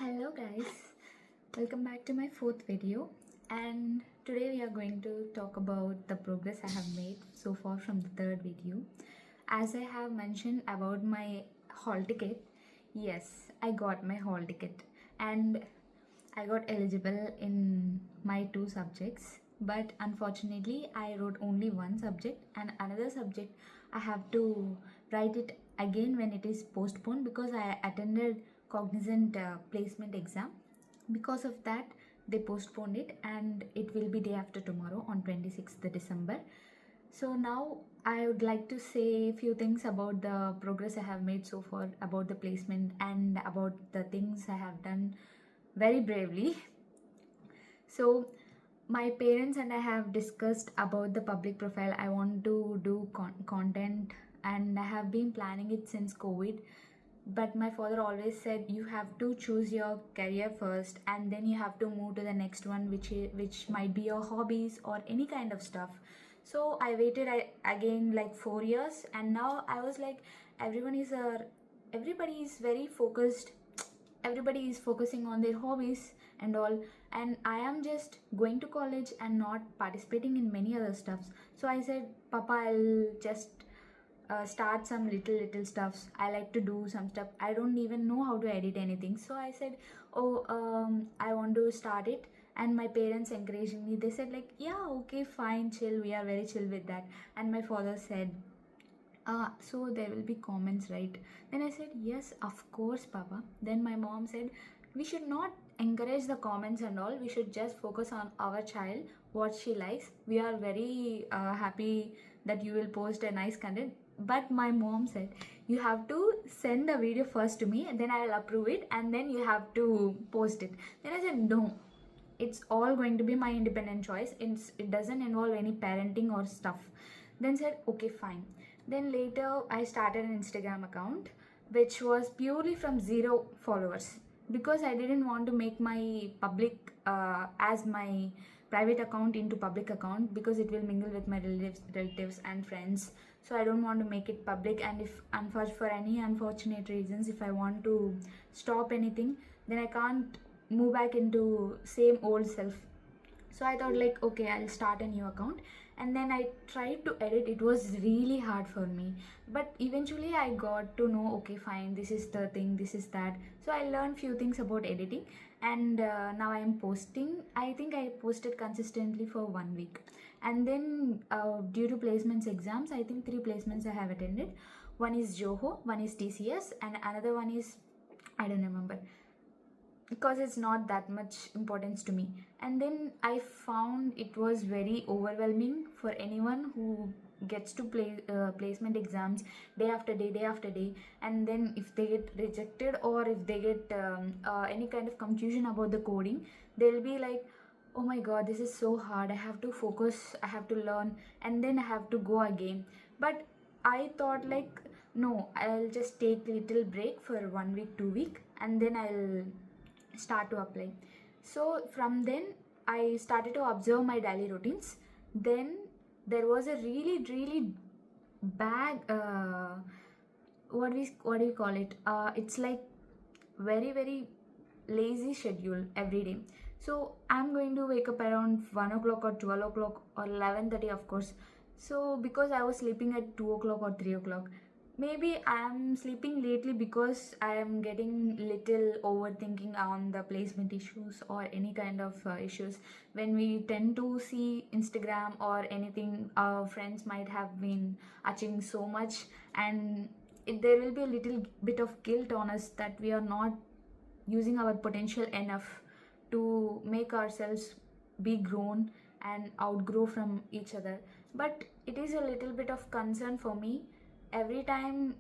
Hello guys, welcome back to my fourth video, and today we are going to talk about the progress I have made so far from the third video. As I have mentioned about my hall ticket, yes, I got my hall ticket and I got eligible in my two subjects, but unfortunately I wrote only one subject and another subject I have to write it again when it is postponed because I attended Cognizant placement exam. Because of that, they postponed it and it will be day after tomorrow on 26th December. So now I would like to say a few things about the progress I have made so far, about the placement and about the things I have done very bravely. So my parents and I have discussed about the public profile. I want to do content and I have been planning it since COVID, but my father always said you have to choose your career first and then you have to move to the next one, which might be your hobbies or any kind of stuff. So I waited again like 4 years, and now I was like, everybody is very focused, everybody is focusing on their hobbies and all, and I am just going to college and not participating in many other stuffs. So I said, Papa, I'll just start some little stuffs. I like to do some stuff. I don't even know how to edit anything. So I said, oh, I want to start it. And my parents encouraging me. They said like, yeah, okay, fine, chill. We are very chill with that. And my father said, so there will be comments, right? Then I said, yes, of course, Papa. Then my mom said, we should not encourage the comments and all. We should just focus on our child, what she likes. We are very happy that you will post a nice content. But my mom said, you have to send the video first to me and then I will approve it and then you have to post it. Then I said, no, it's all going to be my independent choice. It doesn't involve any parenting or stuff. Then said, okay, fine. Then later I started an Instagram account which was purely from 0 followers because I didn't want to make my public as my private account into public account because it will mingle with my relatives and friends. So I don't want to make it public, and if for any unfortunate reasons, if I want to stop anything, then I can't move back into same old self. So I thought like, okay, I'll start a new account, and then I tried to edit. It was really hard for me, but eventually I got to know, okay, fine, this is the thing, this is that. So I learned few things about editing, and now I am posting. I think I posted consistently for 1 week, and then due to placements exams, I think 3 placements I have attended. One is Joho, one is TCS, and another one is, I don't remember because it's not that much importance to me. And then I found it was very overwhelming for anyone who gets to play placement exams day after day, and then if they get rejected or if they get any kind of confusion about the coding, they'll be like, oh my god, this is so hard, I have to focus, I have to learn, and then I have to go again. But I thought like, no, I'll just take little break for 1 week, 2 week, and then I'll start to apply. So from then I started to observe my daily routines. Then there was a really bad what do you call it, it's like very lazy schedule every day. So I'm going to wake up around 1 o'clock or 12 o'clock or 11:30, of course. So because I was sleeping at 2 o'clock or 3 o'clock, maybe I am sleeping lately because I am getting little overthinking on the placement issues or any kind of issues. When we tend to see Instagram or anything, our friends might have been achieving so much, and there will be a little bit of guilt on us that we are not using our potential enough to make ourselves be grown and outgrow from each other. But it is a little bit of concern for me. Every time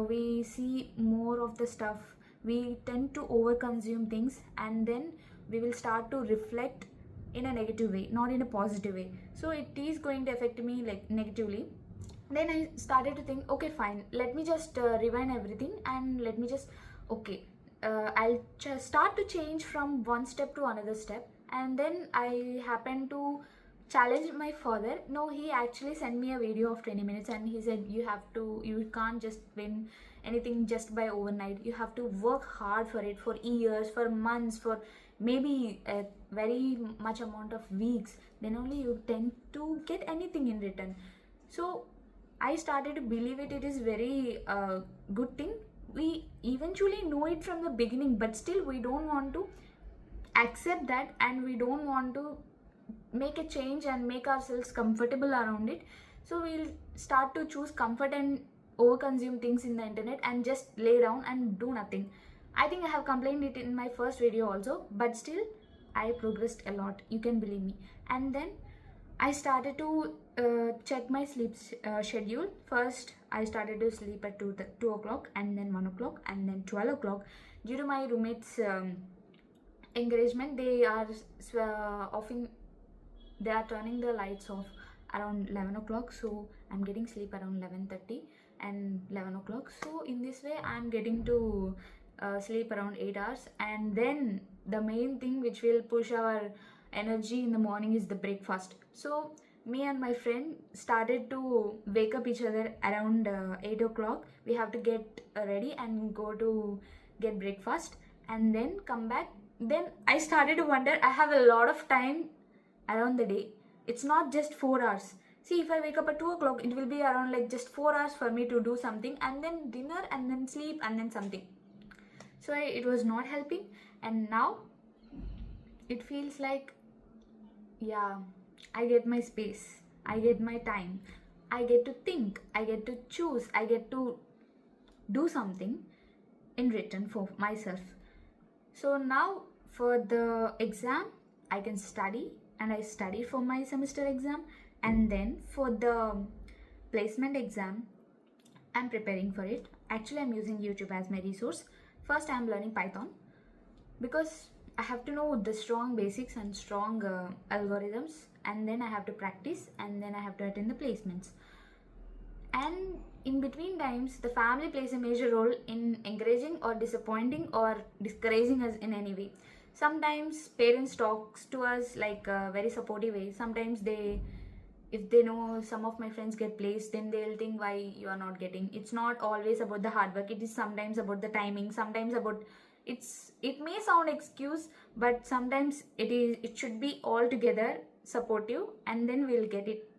we see more of the stuff, we tend to overconsume things, and then we will start to reflect in a negative way, not in a positive way. So it is going to affect me like negatively. Then I started to think, okay, fine, let me just rewind everything and let me just, okay, I'll just start to change from one step to another step. And then I happened to challenged my father. No, he actually sent me a video of 20 minutes and he said, you can't just win anything just by overnight. You have to work hard for it for years, for months, for maybe a very much amount of weeks. Then only you tend to get anything in return. So I started to believe it. It is very good thing. We eventually know it from the beginning, but still we don't want to accept that, and we don't want to make a change and make ourselves comfortable around it. So we'll start to choose comfort and overconsume things in the internet and just lay down and do nothing. I think I have complained it in my first video also, but still I progressed a lot, you can believe me. And then I started to check my sleep schedule. First I started to sleep at 2 o'clock, and then 1 o'clock, and then 12 o'clock. Due to my roommates encouragement, they are offing, they are turning the lights off around 11 o'clock, so I'm getting sleep around 11:30 and 11 o'clock. So in this way I'm getting to sleep around 8 hours. And then the main thing which will push our energy in the morning is the breakfast. So me and my friend started to wake up each other around 8 o'clock. We have to get ready and go to get breakfast and then come back. Then I started to wonder, I have a lot of time around the day. It's not just 4 hours. See, if I wake up at 2 o'clock, it will be around like just 4 hours for me to do something, and then dinner, and then sleep, and then something. So it was not helping. And now it feels like, yeah, I get my space, I get my time, I get to think, I get to choose, I get to do something in return for myself. So now for the exam, I can study, and I study for my semester exam. And then for the placement exam, I'm preparing for it. Actually, I'm using YouTube as my resource. First, I'm learning Python because I have to know the strong basics and strong algorithms, and then I have to practice, and then I have to attend the placements. And in between times, the family plays a major role in encouraging or disappointing or discouraging us in any way. Sometimes parents talks to us like a very supportive way. Sometimes if they know some of my friends get placed, then they'll think why you are not getting. It's not always about the hard work. It is sometimes about the timing, sometimes about, it may sound excuse, but sometimes it should be all together supportive, and then we'll get it.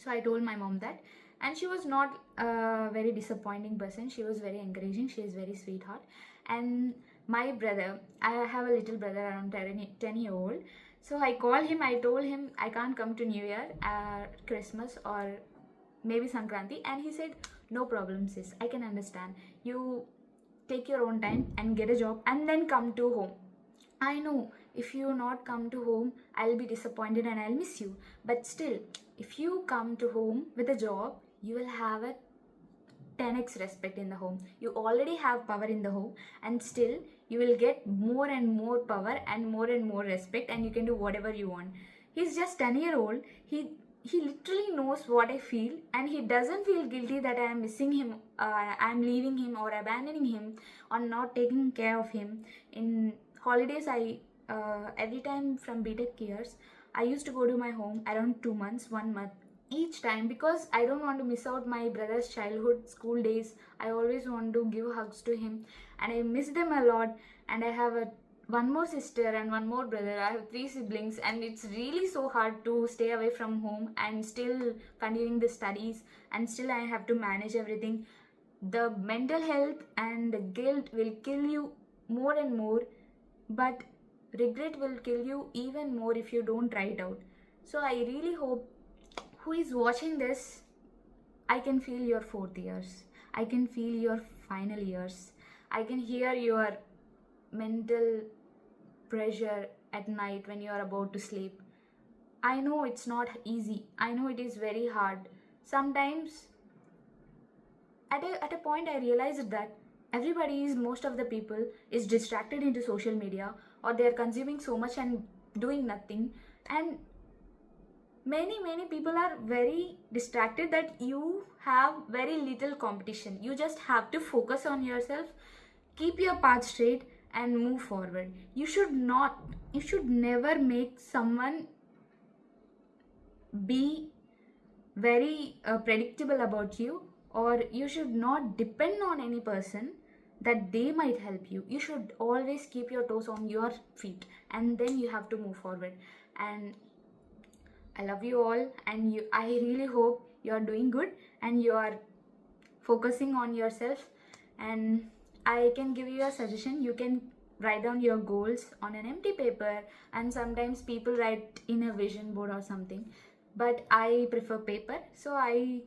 So I told my mom that, and she was not a very disappointing person. She was very encouraging. She is very sweetheart. And my brother, I have a little brother around 10-year-old. So I called him, I told him I can't come to New Year, Christmas, or maybe Sankranti. And he said, no problem sis, I can understand. You take your own time and get a job and then come to home. I know if you not come to home, I'll be disappointed and I'll miss you. But still, if you come to home with a job, you will have a 10x respect in the home. You already have power in the home, and still you will get more and more power and more respect, and you can do whatever you want. He's just 10-year-old. He literally knows what I feel, and he doesn't feel guilty that I am missing him, I'm leaving him or abandoning him or not taking care of him. In holidays, I every time from BTech years, I used to go to my home around 2 months, 1 month each time, because I don't want to miss out my brother's childhood school days. I always want to give hugs to him, and I miss them a lot. And I have one more sister and one more brother. I have 3 siblings, and it's really so hard to stay away from home and still continuing the studies, and still I have to manage everything. The mental health and the guilt will kill you more and more, but regret will kill you even more if you don't try it out. So I really hope, who is watching this, I can feel your 4th years, I can feel your final years, I can hear your mental pressure at night when you are about to sleep. I know it's not easy, I know it is very hard. Sometimes at a point I realized that most of the people is distracted into social media, or they are consuming so much and doing nothing. And many people are very distracted that you have very little competition. You just have to focus on yourself, keep your path straight, and move forward. You should never make someone be very predictable about you, or you should not depend on any person that they might help you. You should always keep your toes on your feet, and then you have to move forward. And I love you all, and I really hope you are doing good and you are focusing on yourself. And I can give you a suggestion: you can write down your goals on an empty paper, and sometimes people write in a vision board or something, but I prefer paper. So I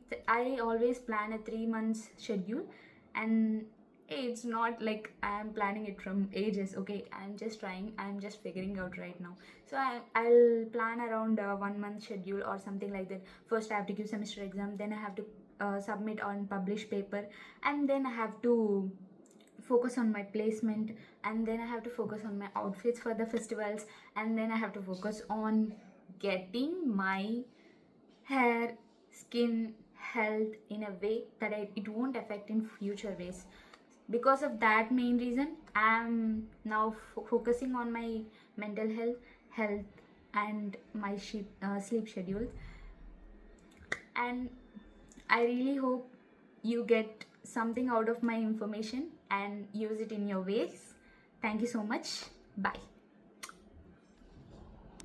always plan a 3 months schedule. And it's not like I am planning it from ages. Okay, I'm just trying, I'm just figuring out right now. So I'll plan around a 1 month schedule or something like that. First I have to give semester exam, then I have to submit on published paper, and then I have to focus on my placement, and then I have to focus on my outfits for the festivals, and then I have to focus on getting my hair, skin, health in a way that it won't affect in future ways. Because of that main reason, I'm now focusing on my mental health and my sleep schedules. And I really hope you get something out of my information and use it in your ways. Thank you so much. Bye.